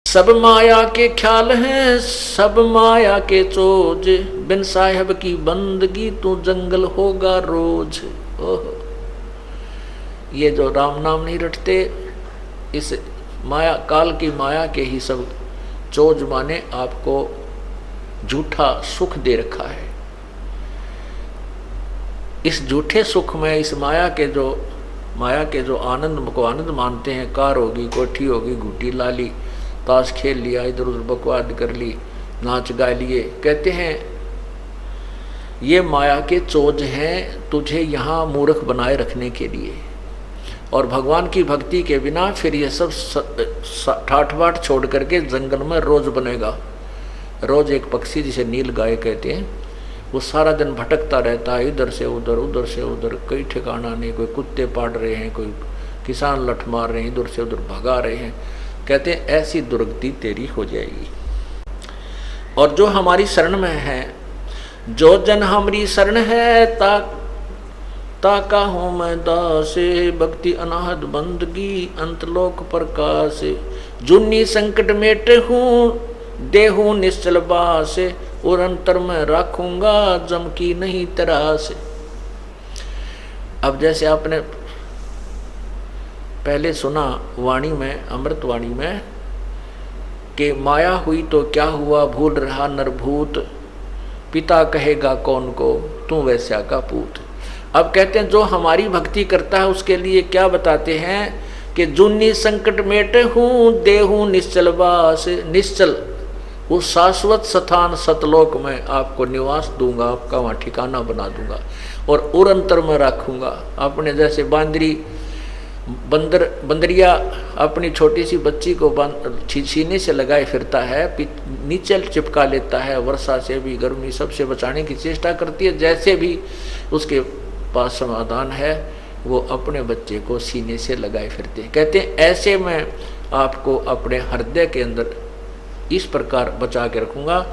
सब माया के ख्याल हैं, सब माया के चोज, बिन साहेब की बंदगी तू जंगल होगा रोज। ओह, ये जो राम नाम नहीं रटते, इस माया काल की माया के ही सब चोज माने आपको झूठा सुख दे रखा है। इस झूठे सुख में, इस माया के जो आनंद को आनंद मानते हैं, कार होगी, कोठी होगी, घूटी ला ली, ताश खेल लिया, इधर उधर बकवाद कर ली, नाच गा लिए, कहते हैं ये माया के चोज हैं तुझे यहाँ मूर्ख बनाए रखने के लिए। और भगवान की भक्ति के बिना फिर ये सब ठाठ बाट छोड़ करके जंगल में रोज बनेगा। रोज एक पक्षी जिसे नील गाय कहते हैं, वो सारा दिन भटकता रहता है, इधर से उधर, उधर से उधर, कोई ठिकाना नहीं। कोई कुत्ते पाड़ रहे हैं, कोई किसान लठ मार रहे हैं, इधर से उधर भगा रहे हैं। कहते हैं ऐसी दुर्गति तेरी हो जाएगी। और जो हमारी शरण में है, जो जन हमारी शरण है, ताका हूँ मैं दासे, भक्ति अनाहद बंदगी अंतलोक प्रकाश। जुन्नी संकट मेटे हूँ, देहू निश्चल बास, और अंतर में रखूंगा जम की नहीं तरास। अब जैसे आपने पहले सुना वाणी में, अमृत वाणी में, कि माया हुई तो क्या हुआ, भूल रहा नरभूत, पिता कहेगा कौन को, तू वैश्या का पूत। अब कहते हैं जो हमारी भक्ति करता है उसके लिए क्या बताते हैं कि जुन्नी संकट मेटे हूँ, देहू निश्चल बास। निश्चल उस शाश्वत स्थान सतलोक में आपको निवास दूंगा, आपका वहाँ ठिकाना बना दूंगा, और उरंतर में रखूंगा। अपने जैसे बंदरिया अपनी छोटी सी बच्ची को सीने से लगाए फिरता है, नीचे चिपका लेता है, वर्षा से भी, गर्मी सबसे बचाने की चेष्टा करती है। जैसे भी उसके पास समाधान है, वो अपने बच्चे को सीने से लगाए फिरते हैं। कहते हैं ऐसे मैं आपको अपने हृदय के अंदर इस प्रकार बचा के रखूंगा,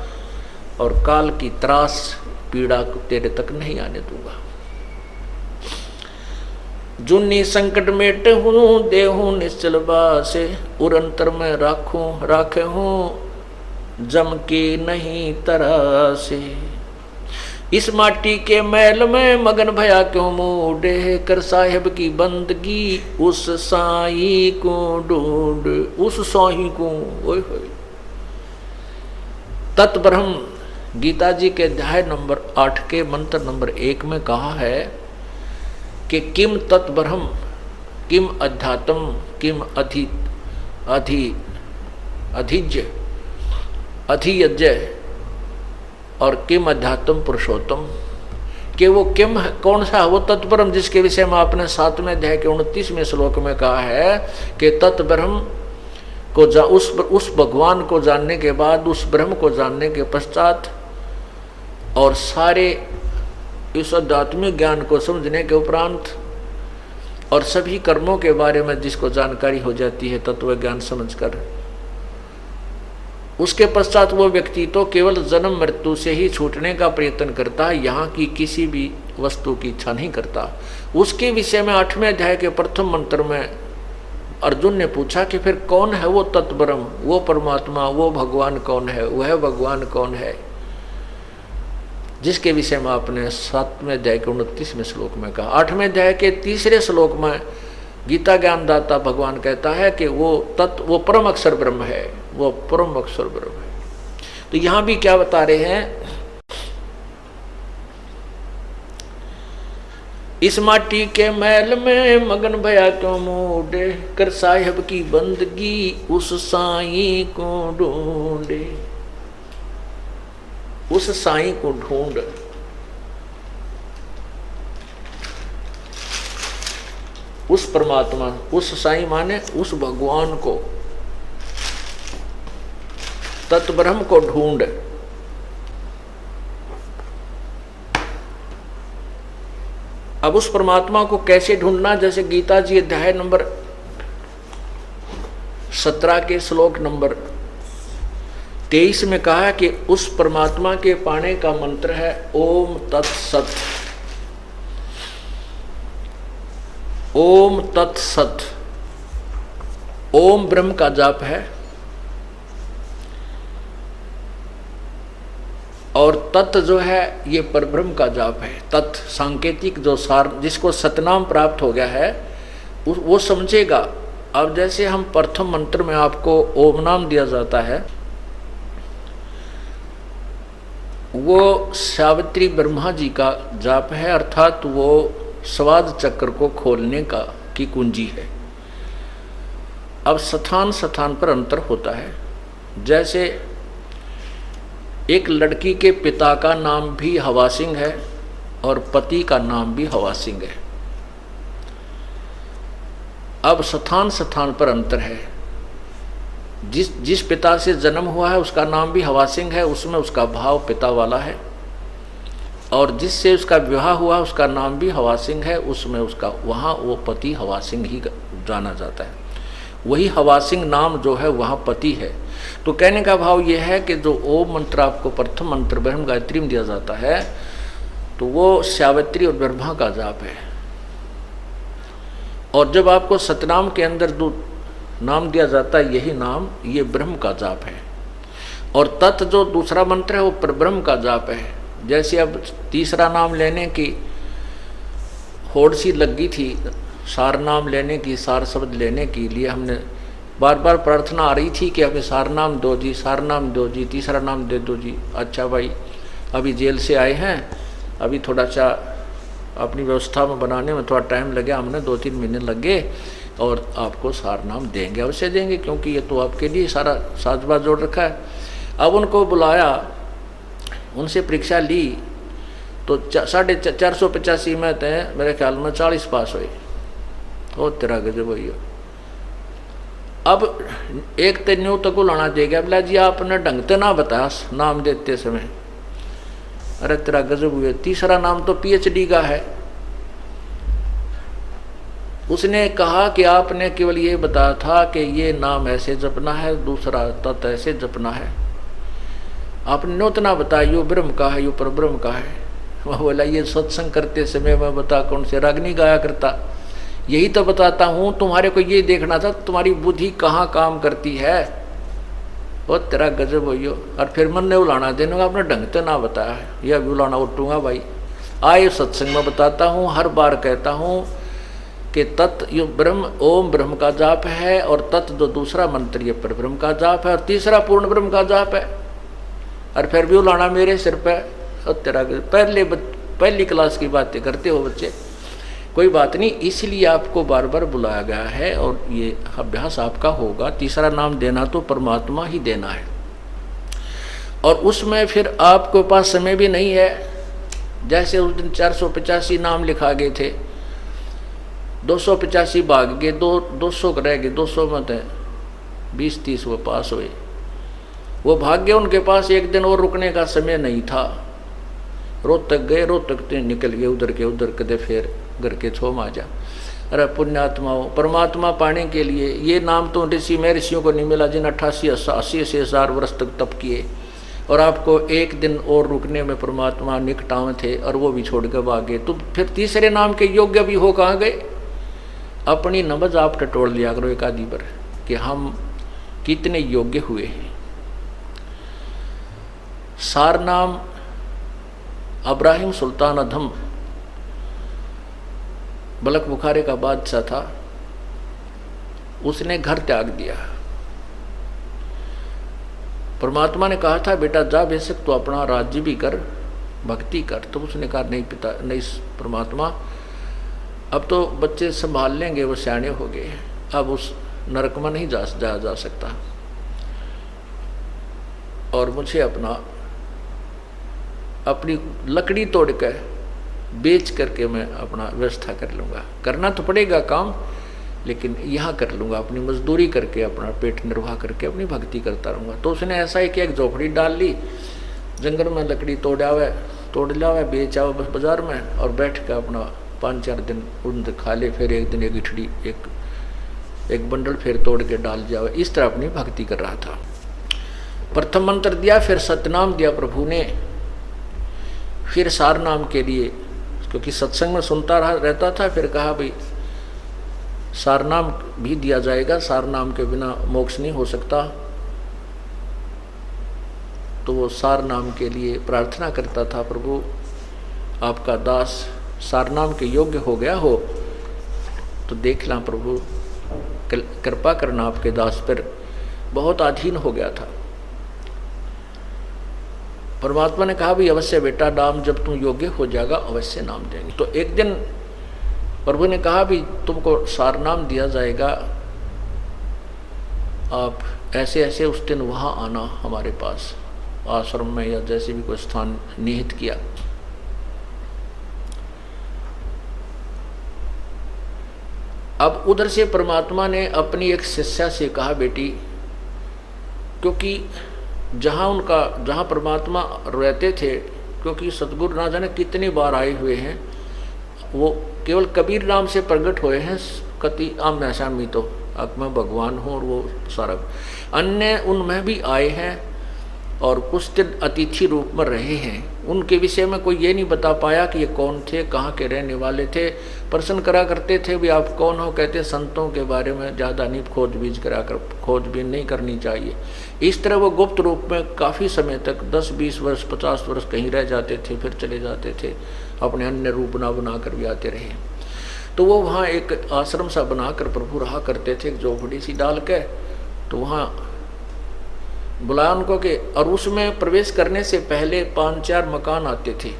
और काल की त्रास पीड़ा तेरे तक नहीं आने दूंगा। जुन्नी संकट मेटे हूँ, देहू निश्चल बासे, उरंतर में राखे हूँ जम के नहीं तरासे। इस माटी के मैल में मगन भया क्यों मूडे, कर साहेब की बंदगी उस साई को ढूंढ। उस साई को, ओए होए। तत्ब्रह्म गीता जी के अध्याय नंबर 8 के मंत्र नंबर 1 में कहा है कि किम तत्ब्रह्म, किम अध्यात्म, किम अधियज्ञ और किम अध्यात्म पुरुषोत्तम। कि वो किम कौन सा, वो तत्ब्रह्म जिसके विषय में आपने 7वें अध्याय के 29वें श्लोक में कहा है कि तत्ब्रह्म को उस भगवान को जानने के बाद, उस ब्रह्म को जानने के पश्चात, और सारे इस आध्यात्मिक ज्ञान को समझने के उपरांत, और सभी कर्मों के बारे में जिसको जानकारी हो जाती है तत्व ज्ञान समझकर, उसके पश्चात वो व्यक्ति तो केवल जन्म मृत्यु से ही छूटने का प्रयत्न करता है, यहाँ की किसी भी वस्तु की इच्छा नहीं करता। उसके विषय में 8वें अध्याय के प्रथम मंत्र में अर्जुन ने पूछा कि फिर कौन है वो तत्ब्रह्म, वो परमात्मा, वो भगवान कौन है, वह भगवान कौन है, जिसके विषय में आपने 7वें अध्याय के 29वें श्लोक में कहा। 8वें अध्याय के 3रे श्लोक में गीता ज्ञानदाता भगवान कहता है कि वो परम अक्षर ब्रह्म है, वो परम अक्षर ब्रह्म है। तो यहाँ भी क्या बता रहे हैं, इस माटी के मैल में मगन भया क्यों मूडे, कर साहिब की बंदगी उस साई को ढूंढे। उस साई को ढूंढ, उस परमात्मा, उस साई माने उस भगवान को, तत्ब्रह्म को ढूंढ। अब उस परमात्मा को कैसे ढूंढना, जैसे गीता जी अध्याय नंबर 17 के श्लोक नंबर 23 में कहा है कि उस परमात्मा के पाने का मंत्र है ओम तत्सत। ओम तत्सत, ओम ब्रह्म का जाप है, और तत् जो है ये परब्रह्म का जाप है। तत् सांकेतिक जो सार, जिसको सतनाम प्राप्त हो गया है वो समझेगा। अब जैसे हम प्रथम मंत्र में आपको ओम नाम दिया जाता है, वो सावित्री ब्रह्मा जी का जाप है, अर्थात वो स्वाद चक्र को खोलने की कुंजी है। अब स्थान स्थान पर अंतर होता है। जैसे एक लड़की के पिता का नाम भी हवा सिंह है और पति का नाम भी हवा सिंह है। अब स्थान स्थान पर अंतर है। जिस पिता से जन्म हुआ है उसका नाम भी हवा सिंह है, उसमें उसका भाव पिता वाला है, और जिससे उसका विवाह हुआ उसका नाम भी हवा सिंह है, उसमें उसका वहाँ वो पति हवा सिंह ही जाना जाता है। वही हवा सिंह नाम जो है वहाँ पति है। तो कहने का भाव यह है कि जो ओम मंत्र आपको प्रथम मंत्र ब्रह्म गायत्री में दिया जाता है तो वो सावित्री और ब्रह्मा का जाप है। और जब आपको सतनाम के अंदर जो नाम दिया जाता है यही नाम ये ब्रह्म का जाप है। और तत् जो दूसरा मंत्र है वो परब्रह्म का जाप है। जैसे अब तीसरा नाम लेने की होड़ सी लगी थी, सार नाम लेने की, सार शब्द लेने के लिए हमने बार बार प्रार्थना आ रही थी कि हमें सार नाम दो जी, सार नाम दो जी, तीसरा नाम दे दो जी। अच्छा भाई, अभी जेल से आए हैं, अभी थोड़ा सा अपनी व्यवस्था में बनाने में थोड़ा टाइम लगे, हमने 2-3 महीने लगे, और आपको सार नाम देंगे, अवश्य देंगे, क्योंकि ये तो आपके लिए सारा साजबाज जोड़ रखा है। अब उनको बुलाया, उनसे परीक्षा ली तो 485 में थे, मेरे ख्याल में 40 पास हुए। ओ तेरा गजब हुई। अब एक तो न्यू तक लाना देगा, बोला जी आपने ढंग से ना बताया नाम देते समय। अरे तेरा गजब हुए, तीसरा नाम तो PhD का है। उसने कहा कि आपने केवल ये बताया था कि ये नाम ऐसे जपना है, दूसरा तत् ऐसे जपना है, आपने उतना बताया यो ब्रह्म का है, यो परब्रह्म का है। वह बोला ये सत्संग करते समय मैं बता कौन से राग नहीं गाया करता, यही तो बताता हूँ, तुम्हारे को ये देखना था तुम्हारी बुद्धि कहाँ काम करती है। वो तेरा गजब हो यो। और फिर मन ने उलाना देने, आपने ढंग तो ना बताया है, यह भी उलाना उठूंगा भाई। आए सत्संग में बताता हूँ, हर बार कहता हूँ कि तत् यो ब्रह्म ओम ब्रह्म का जाप है, और तत् जो दूसरा मंत्र ये परब्रह्म का जाप है, और तीसरा पूर्ण ब्रह्म का जाप है। और फिर भी उलाना मेरे सिर पे। और तेरा पहली क्लास की बातें करते हो बच्चे, कोई बात नहीं, इसलिए आपको बार बार बुलाया गया है, और ये अभ्यास आपका होगा। तीसरा नाम देना तो परमात्मा ही देना है, और उसमें फिर आपके पास समय भी नहीं है। जैसे उस दिन 485 नाम लिखा गए थे, 285 भाग गए, 200 रह गए, 200 में थे 20-30 वो पास हुए, वो भाग्य उनके पास एक दिन और रुकने का समय नहीं था। रोहतक गए, रोहतक निकल गए उधर के उधर, कदे फिर घर के छो माजा। अरे पुण्यात्माओं, परमात्मा पाने के लिए ये नाम तो ऋषि महर्षियों को नहीं मिला जिन 88-80 हजार वर्ष तक तप किए, और आपको एक दिन और रुकने में परमात्मा निकटाव थे, और वो भी छोड़ के भागे। तो फिर तीसरे नाम के योग्य भी हो कहाँ गए? अपनी नमज आप टटोल लिया करो एक आदि पर कि हम कितने योग्य हुए हैं। सार नाम अब्राहिम सुल्तान अधम बलक बुखारे का बादशाह था, उसने घर त्याग दिया। परमात्मा ने कहा था बेटा जा बेशक तो अपना राज्य भी कर, भक्ति कर। तो उसने कहा नहीं पिता, नहीं परमात्मा, अब तो बच्चे संभाल लेंगे, वो सियाने हो गए, अब उस नरक में नहीं जा सकता, और मुझे अपनी लकड़ी तोड़ कर बेच करके मैं अपना व्यवस्था कर लूँगा। करना तो पड़ेगा काम, लेकिन यहाँ कर लूँगा, अपनी मजदूरी करके अपना पेट निर्वाह करके अपनी भक्ति करता रहूँगा। तो उसने ऐसा ही कि एक झोपड़ी डाल ली, जंगल में लकड़ी तोड़ लावे बेच आओ बस बाजार में, और बैठ कर अपना 5-4 दिन उन खा ले, फिर एक दिन एक इठड़ी एक बंडल फिर तोड़ के डाल जाओ। इस तरह अपनी भक्ति कर रहा था। प्रथम मंत्र दिया, फिर सतनाम दिया प्रभु ने, फिर सार नाम के लिए, क्योंकि सत्संग में सुनता रहता था, फिर कहा भाई सार नाम भी दिया जाएगा, सार नाम के बिना मोक्ष नहीं हो सकता। तो वो सार नाम के लिए प्रार्थना करता था, प्रभु आपका दास सार नाम के योग्य हो गया हो तो देख ला प्रभु, कृपा करना आपके दास पर, बहुत अधीन हो गया था। परमात्मा ने कहा भी अवश्य बेटा, नाम जब तुम योग्य हो जाएगा अवश्य नाम देंगे। तो एक दिन प्रभु ने कहा भी तुमको सार नाम दिया जाएगा, आप ऐसे ऐसे उस दिन वहाँ आना हमारे पास आश्रम में या जैसे भी कोई स्थान निहित किया। अब उधर से परमात्मा ने अपनी एक शिष्या से कहा बेटी, क्योंकि जहाँ परमात्मा रहते थे, क्योंकि सतगुरु ना जाने कितनी बार आए हुए हैं, वो केवल कबीर नाम से प्रकट हुए हैं, कति आम्या सामी तो अब मैं भगवान हूँ और वो सारा अन्य उनमें भी आए हैं और कुछ दिन अतिथि रूप में रहे हैं। उनके विषय में कोई ये नहीं बता पाया कि ये कौन थे, कहाँ के रहने वाले थे। प्रश्न करा करते थे भी आप कौन हो, कहते संतों के बारे में ज़्यादा नहीं खोजबीन नहीं करनी चाहिए। इस तरह वो गुप्त रूप में काफ़ी समय तक 10, 20 वर्ष, 50 वर्ष कहीं रह जाते थे, फिर चले जाते थे, अपने अन्य रूप बना कर भी आते रहे। तो वो वहाँ एक आश्रम सा बनाकर प्रभु रहा करते थे, एक झोपड़ी सी डाल के। तो वहाँ बुलाया उनको के, और उसमें प्रवेश करने से पहले 5-4 मकान आते थे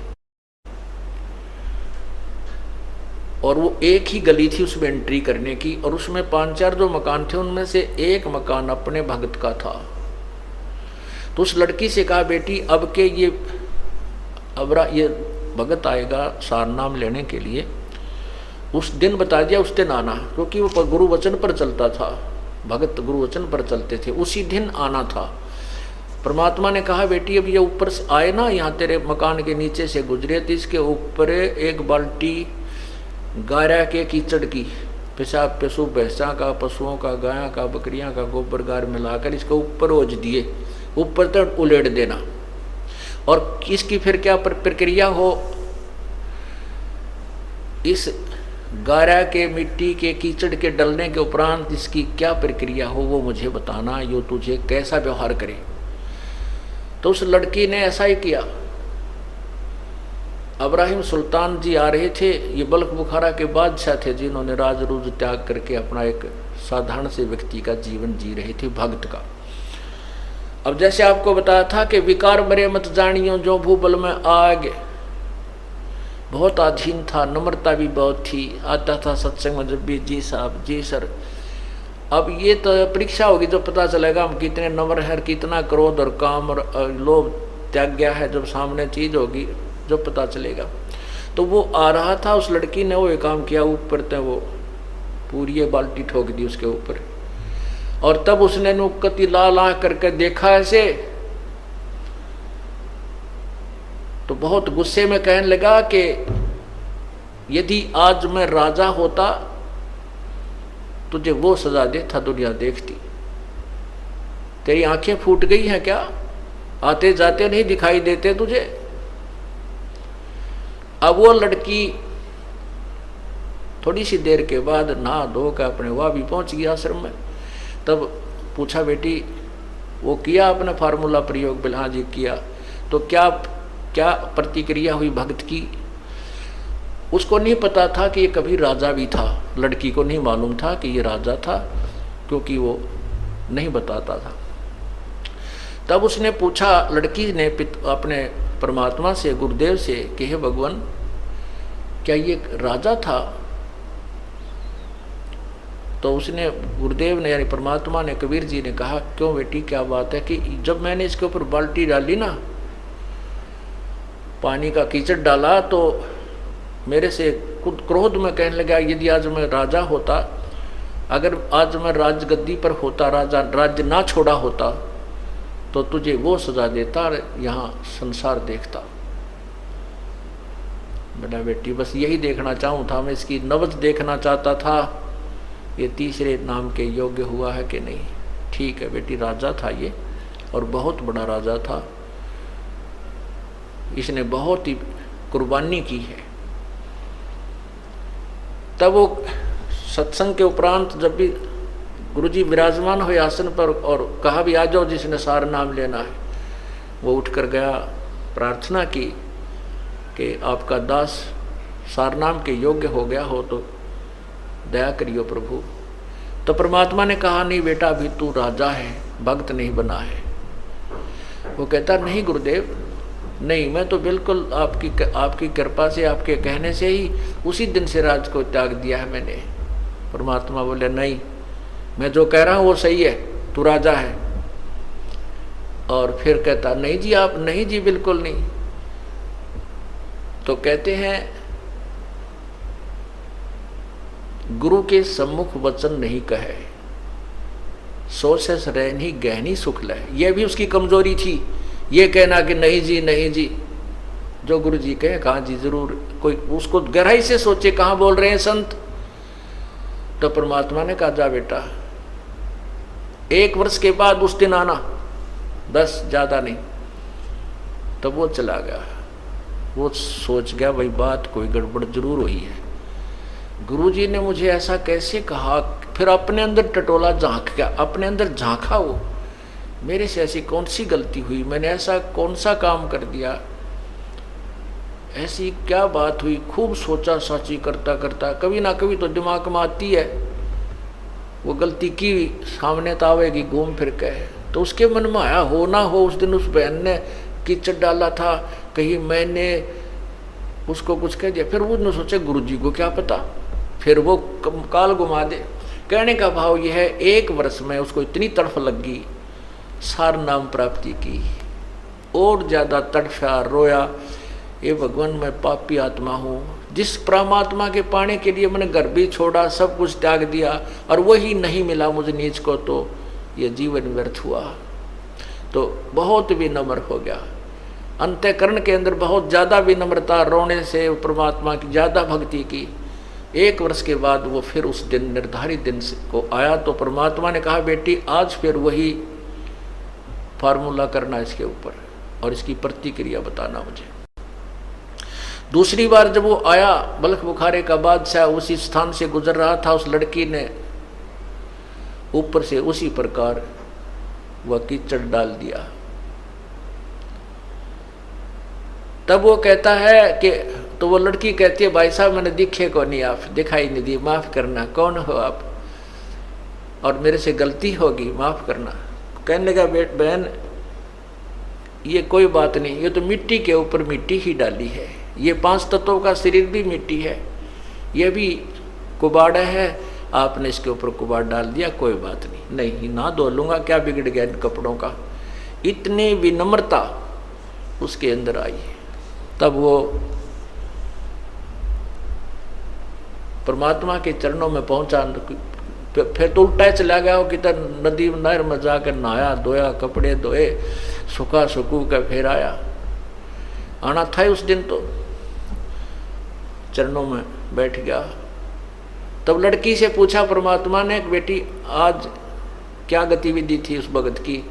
और वो एक ही गली थी उसमें एंट्री करने की, और उसमें 5-4 जो मकान थे उनमें से एक मकान अपने भगत का था। तो उस लड़की से कहा बेटी अब के ये भगत आएगा सार नाम लेने के लिए, उस दिन बता दिया, उस दिन आना, क्योंकि वो गुरु वचन पर चलता था, भगत गुरु वचन पर चलते थे, उसी दिन आना था। परमात्मा ने कहा बेटी अब ये ऊपर से आए ना, यहाँ तेरे मकान के नीचे से गुजरे तो इसके ऊपर एक बाल्टी गारा के कीचड़ की, पेशाब पशु भैंसा का, पशुओं का, गायों का, बकरियां का गोबर गार मिलाकर इसके ऊपर ओझ दिए, ऊपर तक उलेट देना। और इसकी फिर क्या प्रक्रिया हो, इस गारा के मिट्टी के कीचड़ के डलने के उपरांत इसकी क्या प्रक्रिया हो वो मुझे बताना, यो तुझे कैसा व्यवहार करे। तो उस लड़की ने ऐसा ही किया। इब्राहिम सुल्तान जी आ रहे थे, ये बल्ख बुखारा के बादशाह थे जिन्होंने राज रूज त्याग करके अपना एक साधारण से व्यक्ति का जीवन जी रहे थे, भक्त का। अब जैसे आपको बताया था कि विकार मरे मत जानियो जो भूबल में आग, बहुत अधीन था, नम्रता भी बहुत थी, आता था सत्संग में जब भी जी साहब जी सर। अब ये तो परीक्षा होगी जब पता चलेगा हम कितने नम्र हैं, कितना क्रोध और काम और लोभ त्याग गया है, जब सामने चीज होगी जब पता चलेगा। तो वो आ रहा था, उस लड़की ने वो एक काम किया, ऊपर तक वो पूरी बाल्टी ठोक दी उसके ऊपर, और तब उसने नुक्कती ला करके देखा ऐसे, तो बहुत गुस्से में कहने लगा कि यदि आज मैं राजा होता तुझे वो सजा देता दुनिया देखती, तेरी आंखें फूट गई हैं क्या, आते जाते नहीं दिखाई देते तुझे। अब वो लड़की थोड़ी सी देर के बाद नहा धो कर अपने वहाँ भी पहुंच गई आश्रम में। तब पूछा बेटी वो किया आपने फार्मूला प्रयोग? बोले हाँ जी किया। तो क्या प्रतिक्रिया हुई भक्त की? उसको नहीं पता था कि ये कभी राजा भी था, लड़की को नहीं मालूम था कि ये राजा था, क्योंकि वो नहीं बताता था। तब उसने पूछा, लड़की ने अपने परमात्मा से, गुरुदेव से कि हे भगवान क्या ये राजा था? तो उसने, गुरुदेव ने यानी परमात्मा ने, कबीर जी ने कहा क्यों बेटी क्या बात है कि जब मैंने इसके ऊपर बाल्टी डाली ना, पानी का कीचड़ डाला, तो मेरे से खुद क्रोध में कहने लगा यदि आज मैं राजा होता, अगर आज मैं राजगद्दी पर होता, राज्य ना छोड़ा होता तो तुझे वो सजा देता, यहाँ संसार देखता। बेटा बेटी बस यही देखना चाहूँ था मैं, इसकी नब्ज देखना चाहता था, ये तीसरे नाम के योग्य हुआ है कि नहीं। ठीक है बेटी, राजा था ये, और बहुत बड़ा राजा था, इसने बहुत ही कुर्बानी की है। तब वो सत्संग के उपरांत जब भी गुरुजी विराजमान हुए आसन पर और कहा भी आ जाओ जिसने सार नाम लेना है, वो उठकर गया, प्रार्थना की कि आपका दास सारनाम के योग्य हो गया हो तो दया करियो प्रभु। तो परमात्मा ने कहा, नहीं बेटा, अभी तू राजा है, भक्त नहीं बना है। वो कहता, नहीं गुरुदेव, नहीं, मैं तो बिल्कुल आपकी कृपा से, आपके कहने से ही उसी दिन से राज को त्याग दिया है मैंने। परमात्मा बोले, नहीं, मैं जो कह रहा हूँ वो सही है, तू राजा है। और फिर कहता, नहीं जी आप, नहीं जी बिल्कुल नहीं। तो कहते हैं, गुरु के सम्मुख वचन नहीं कहे, सो से रहनी गहनी सुख लय। यह भी उसकी कमजोरी थी, ये कहना कि नहीं जी नहीं जी, जो गुरु जी कहे कहाँ जी जरूर, कोई उसको गहराई से सोचे कहाँ बोल रहे हैं संत। तो परमात्मा ने कहा, जा बेटा, 1 वर्ष के बाद उस दिन आना, बस, ज्यादा नहीं। तब वो चला गया। वो सोच गया, भाई बात कोई गड़बड़ जरूर हुई है, गुरुजी ने मुझे ऐसा कैसे कहा। फिर अपने अंदर टटोला, झांक गया, अपने अंदर झांका, वो मेरे से ऐसी कौन सी गलती हुई, मैंने ऐसा कौन सा काम कर दिया, ऐसी क्या बात हुई। खूब सोचा साची करता करता, कभी ना कभी तो दिमाग में आती है वो गलती की, सामने तो आवेगी घूम फिर के। तो उसके मन में आया, हो ना हो उस दिन उस बहन ने कीचड़ डाला था, कहीं मैंने उसको कुछ कह दिया। फिर उसने सोचा, गुरुजी को क्या पता, फिर वो काल घुमा दे। कहने का भाव यह है, 1 वर्ष में उसको इतनी तड़फ लगी सार नाम प्राप्ति की, और ज्यादा तड़फा, रोया, ये भगवान मैं पापी आत्मा हूँ, जिस परमात्मा के पाने के लिए मैंने घर भी छोड़ा, सब कुछ त्याग दिया, और वही नहीं मिला मुझे नीच को, तो ये जीवन व्यर्थ हुआ। तो बहुत विनम्र हो गया, अंतःकरण के अंदर बहुत ज़्यादा विनम्रता, रोने से परमात्मा की ज़्यादा भक्ति की। 1 वर्ष के बाद वो फिर उस दिन निर्धारित दिन को आया। तो परमात्मा ने कहा, बेटी आज फिर वही फार्मूला करना इसके ऊपर, और इसकी प्रतिक्रिया बताना मुझे। दूसरी बार जब वो आया, बल्ख बुखारे का बादशाह उसी स्थान से गुजर रहा था, उस लड़की ने ऊपर से उसी प्रकार वह कीचड़ डाल दिया। तब वो कहता है कि, तो वो लड़की कहती है, भाई साहब मैंने दिखे को नहीं, आप दिखाई नहीं दी, माफ करना, कौन हो आप, और मेरे से गलती होगी, माफ करना। कहने लगा, बहन ये कोई बात नहीं, ये तो मिट्टी के ऊपर मिट्टी ही डाली है, ये 5 तत्वों का शरीर भी मिट्टी है, ये भी कुबाड़ा है, आपने इसके ऊपर कुबाड़ डाल दिया, कोई बात नहीं, नहीं ना धो लूंगा, क्या बिगड़ गया इन कपड़ों का। इतनी विनम्रता उसके अंदर आई। तब वो परमात्मा के चरणों में पहुंचा। फिर तो उल्टा चला गया, वो कितना नदी नहर में जाकर नहाया धोया, कपड़े धोए, सुखा सुकू का फिर आया। आना था उस दिन, तो चरणों में बैठ गया। तब लड़की से पूछा परमात्मा ने, बेटी आज क्या गतिविधि थी उस भगत की।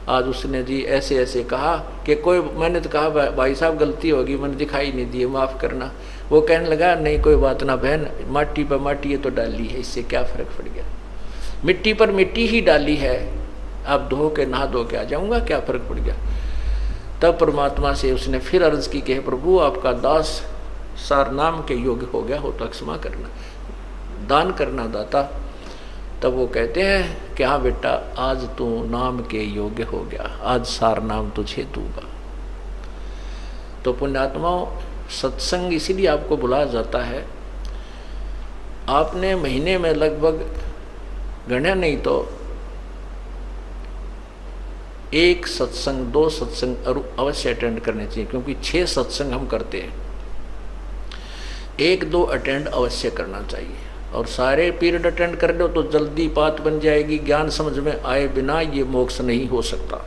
आज उसने जी ऐसे ऐसे कहा कि कोई, मैंने तो कहा भाई साहब गलती होगी, मैंने दिखाई नहीं दी, माफ़ करना। वो कहने लगा, नहीं कोई बात ना बहन, माटी पर माटी ये तो डाली है, इससे क्या फ़र्क पड़ गया, मिट्टी पर मिट्टी ही डाली है, अब धो के नहा धो के आ जाऊँगा, क्या फ़र्क पड़ गया। तब परमात्मा से उसने फिर अर्ज़ की कि प्रभु आपका दास सार नाम के योग्य हो गया हो तो क्षमा करना, दान करना दाता। तब वो कहते हैं कि हाँ बेटा, आज तू नाम के योग्य हो गया, आज सार नाम तुझे दूंगा। तो पुण्यात्माओं, सत्संग इसीलिए आपको बुलाया जाता है। आपने महीने में लगभग गणना नहीं तो 1 सत्संग 2 सत्संग अवश्य अटेंड करने चाहिए, क्योंकि 6 सत्संग हम करते हैं, 1-2 अटेंड अवश्य करना चाहिए। और सारे पीरियड अटेंड कर लो तो जल्दी बात बन जाएगी, ज्ञान समझ में आए बिना ये मोक्ष नहीं हो सकता।